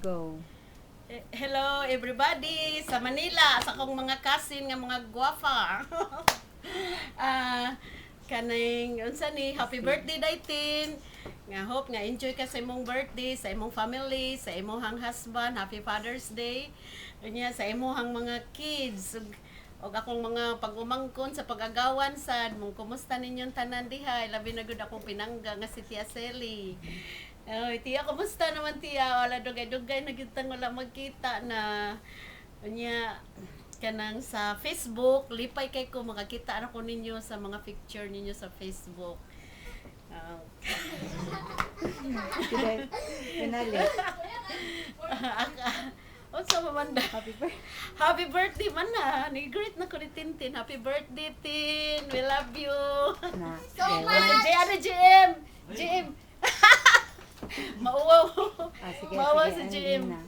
go. Hello everybody sa Manila, sa akong mga cousin nga mga gwapa. Kaning unsa ni happy birthday daytin. Nga hope nga enjoy ka sa imong birthday, sa imong family, sa imong husband, happy Father's Day. Unya sa imong mga kids og akong mga pag-umangkon sa pag-agawan sad mong kumusta ninyong tanan diha. Labi na gud akong pinangga nga si Tia Selly. Tia, kumusta naman Tia? Wala dugay-dugay na kitang wala magkita na. Unya kanang sa Facebook, lipay kay ko makakita na ko ninyo sa mga picture ninyo sa Facebook. Pinali. Unsa man da? Happy birthday man na. Ni-greet na ko ni Tintin. Happy birthday, Tin. We love you. Na. So much. GM. Mauwaw. Sige, Mauwaw sige, sa andin GM. na.